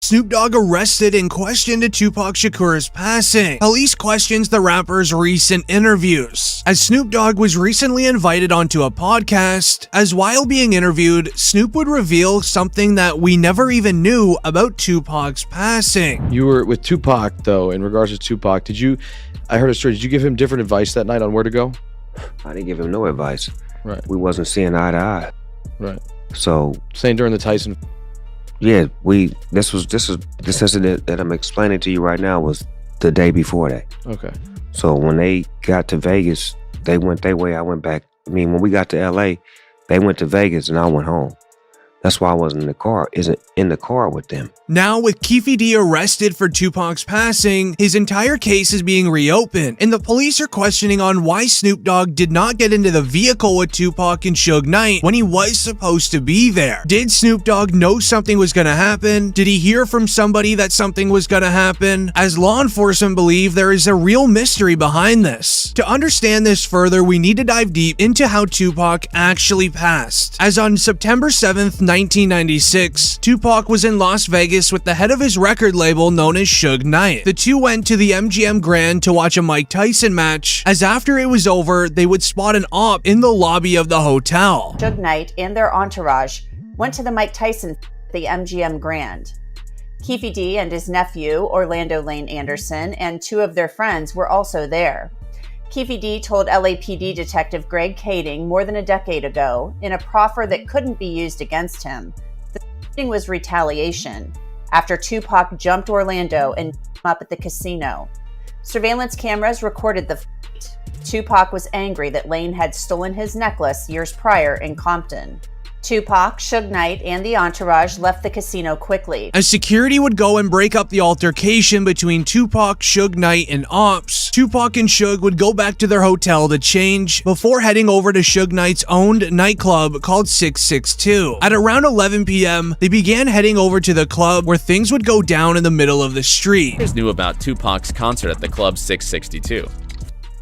Snoop Dogg arrested and questioned to Tupac Shakur's passing. Police questions the rapper's recent interviews, as Snoop Dogg was recently invited onto a podcast, as while being interviewed, Snoop would reveal something that we never even knew about Tupac's passing. You were with Tupac, though, in regards to Tupac. I heard a story, did you give him different advice that night on where to go? I didn't give him no advice. Right. We wasn't seeing eye to eye. Right. So saying during the Tyson. Yeah, this incident that I'm explaining to you right now was the day before that. Okay. So when they got to Vegas, they went their way, I went back. I mean, when we got to LA, they went to Vegas and I went home. That's why I wasn't in the car with them. Now, with Keffe D arrested for Tupac's passing, his entire case is being reopened, and the police are questioning on why Snoop Dogg did not get into the vehicle with Tupac and Suge Knight when he was supposed to be there. Did Snoop Dogg know something was gonna happen? Did he hear from somebody that something was gonna happen? As law enforcement believe there is a real mystery behind this. To understand this further, we need to dive deep into how Tupac actually passed. As on September 7th, 1996, Tupac was in Las Vegas with the head of his record label known as Suge Knight. The two went to the MGM Grand to watch a Mike Tyson match, as after it was over, they would spot an op in the lobby of the hotel. Suge Knight and their entourage went to the Mike Tyson at the MGM Grand. Keffe D and his nephew, Orlando Lane Anderson, and two of their friends were also there. Keffe D told LAPD Detective Greg Kading more than a decade ago, in a proffer that couldn't be used against him, the shooting was retaliation after Tupac jumped Orlando and beat him up at the casino. Surveillance cameras recorded the fight. Tupac was angry that Lane had stolen his necklace years prior in Compton. Tupac, Suge Knight, and the entourage left the casino quickly. As security would go and break up the altercation between Tupac, Suge Knight, and ops, Tupac and Suge would go back to their hotel to change before heading over to Suge Knight's owned nightclub called 662. At around 11 p.m., they began heading over to the club where things would go down in the middle of the street. Knew about Tupac's concert at the club 662.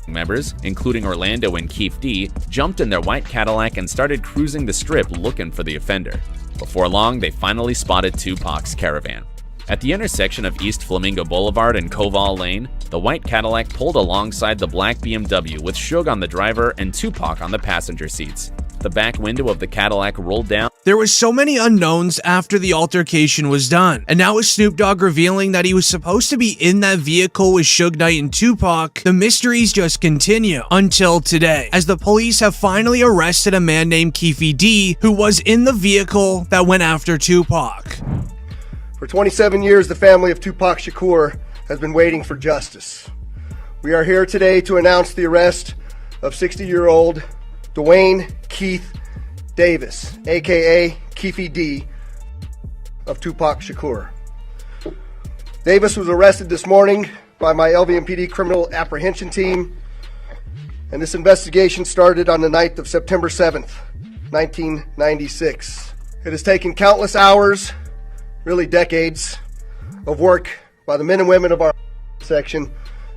Members, including Orlando and Keffe D, jumped in their white Cadillac and started cruising the strip looking for the offender. Before long, they finally spotted Tupac's caravan. At the intersection of East Flamingo Boulevard and Koval Lane, the white Cadillac pulled alongside the black BMW with Suge on the driver and Tupac on the passenger seats. The back window of the Cadillac rolled down. There was so many unknowns after the altercation was done, and now with Snoop Dogg revealing that he was supposed to be in that vehicle with Suge Knight and Tupac, the mysteries just continue until today, as the police have finally arrested a man named Keffe D, who was in the vehicle that went after Tupac. For 27 years, the family of Tupac Shakur has been waiting for justice. We are here today to announce the arrest of 60-year-old Dwayne Keith Davis, a.k.a. Keffe D, of Tupac Shakur. Davis was arrested this morning by my LVMPD criminal apprehension team, and this investigation started on the night of September 7th, 1996. It has taken countless hours, really decades, of work by the men and women of our section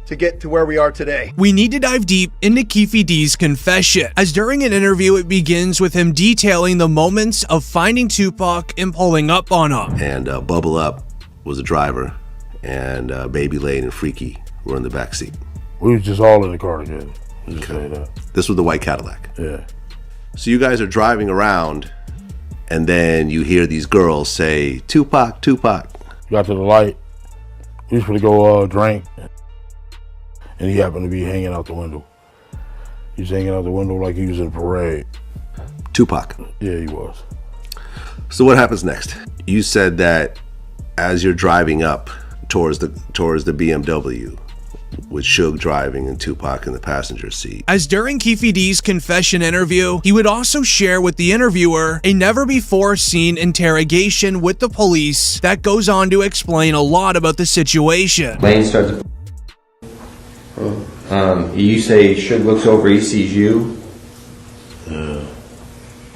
to get to where we are today. We need to dive deep into Keffe D's confession, as during an interview it begins with him detailing the moments of finding Tupac and pulling up on him. And Bubble Up was the driver, and Baby Lane and Freaky were in the back seat. We was just all in the car together. Just say that. This was the white Cadillac. Yeah. So you guys are driving around, and then you hear these girls say, "Tupac, Tupac." Got to the light. We was gonna go drink. And he happened to be hanging out the window. He was hanging out the window like he was in a parade. Tupac? Yeah, he was. So what happens next? You said that as you're driving up towards the BMW, with Suge driving and Tupac in the passenger seat. As during Keffe D's confession interview, he would also share with the interviewer a never-before-seen interrogation with the police that goes on to explain a lot about the situation. Lane starts to you say Suge looks over, he sees you. Yeah.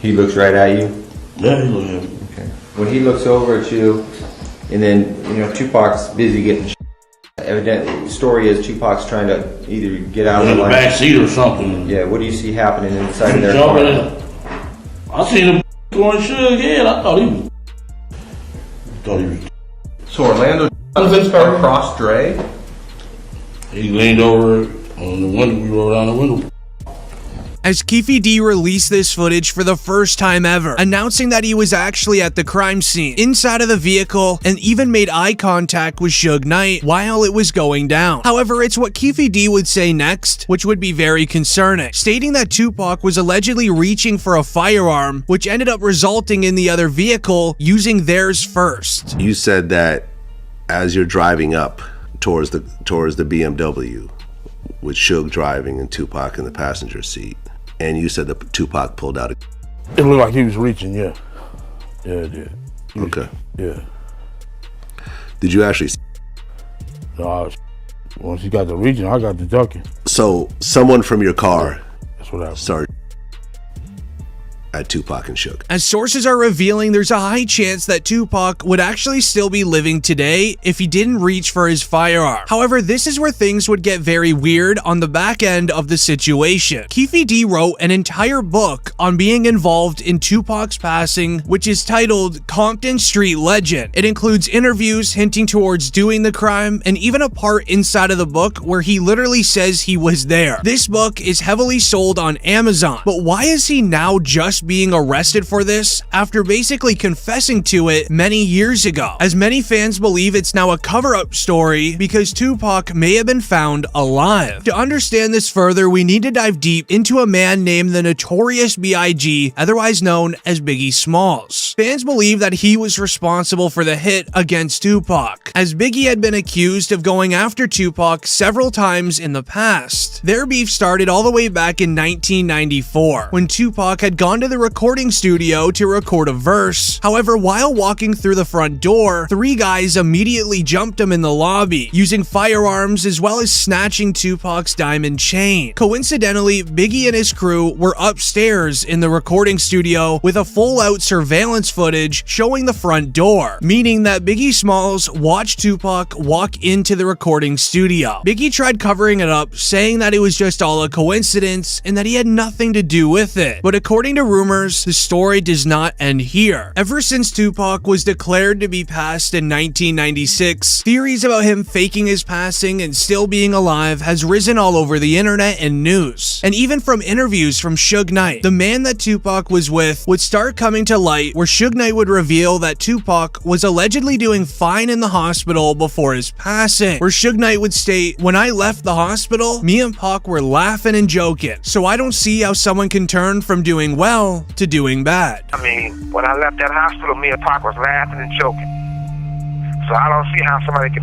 He looks right at you. Yeah, he looks at me. Okay. When he looks over at you, and then Tupac's busy getting. Evidently, the story is Tupac's trying to either get out in of the back seat or something. Yeah. What do you see happening inside of their car? I seen him going Suge head. I thought he was So Orlando across Dre? He leaned over on the window. We rolled down the window. As Keefe D released this footage for the first time ever, announcing that he was actually at the crime scene, inside of the vehicle, and even made eye contact with Suge Knight while it was going down. However, it's what Keefe D would say next, which would be very concerning, stating that Tupac was allegedly reaching for a firearm, which ended up resulting in the other vehicle using theirs first. You said that as you're driving up towards the BMW, with Suge driving and Tupac in the passenger seat, and you said that Tupac pulled out a... It looked like he was reaching, yeah. Yeah, it did. Okay. Yeah. Did you actually... No, once he got the reaching, I got the ducking. So, someone from your car... That's what happened. ...started at Tupac and Suge. As sources are revealing, there's a high chance that Tupac would actually still be living today if he didn't reach for his firearm. However, this is where things would get very weird on the back end of the situation. Keefe D wrote an entire book on being involved in Tupac's passing, which is titled Compton Street Legend. It includes interviews hinting towards doing the crime, and even a part inside of the book where he literally says he was there. This book is heavily sold on Amazon, but why is he now just being arrested for this after basically confessing to it many years ago? As many fans believe it's now a cover-up story because Tupac may have been found alive. To understand this further, we need to dive deep into a man named the Notorious B.I.G., otherwise known as Biggie Smalls. Fans believe that he was responsible for the hit against Tupac, as Biggie had been accused of going after Tupac several times in the past. Their beef started all the way back in 1994, when Tupac had gone to the recording studio to record a verse. However, while walking through the front door, 3 guys immediately jumped him in the lobby, using firearms as well as snatching Tupac's diamond chain. Coincidentally, Biggie and his crew were upstairs in the recording studio with a full-out surveillance footage showing the front door, meaning that Biggie Smalls watched Tupac walk into the recording studio. Biggie tried covering it up, saying that it was just all a coincidence and that he had nothing to do with it. But according to rumors, the story does not end here. Ever since Tupac was declared to be passed in 1996, theories about him faking his passing and still being alive has risen all over the internet and news. And even from interviews from Suge Knight, the man that Tupac was with, would start coming to light, where Suge Knight would reveal that Tupac was allegedly doing fine in the hospital before his passing, where Suge Knight would state, "When I left the hospital, me and Pac were laughing and joking, so I don't see how someone can turn from doing well to doing bad." I mean, when I left that hospital, me and Pac was laughing and joking. So I don't see how somebody can